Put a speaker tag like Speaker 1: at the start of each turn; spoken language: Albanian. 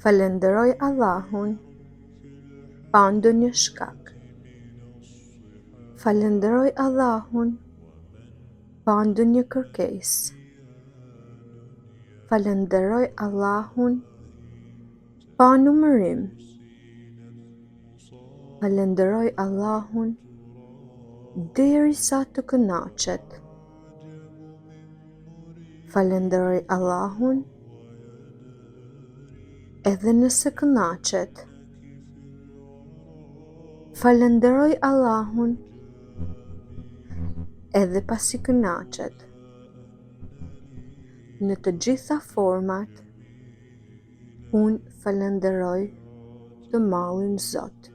Speaker 1: Falenderoj Allahun pa ndonjë shkak. Falenderoj Allahun pa ndonjë kërkesë. Falenderoj Allahun pa numërim. Falenderoj Allahun derisa të kënaqet. Falenderoj Allahun edhe nëse kënaqet. Falenderoj Allahun edhe pasi kënaqet. Në të gjitha format, unë falenderoj të Mallin Zot.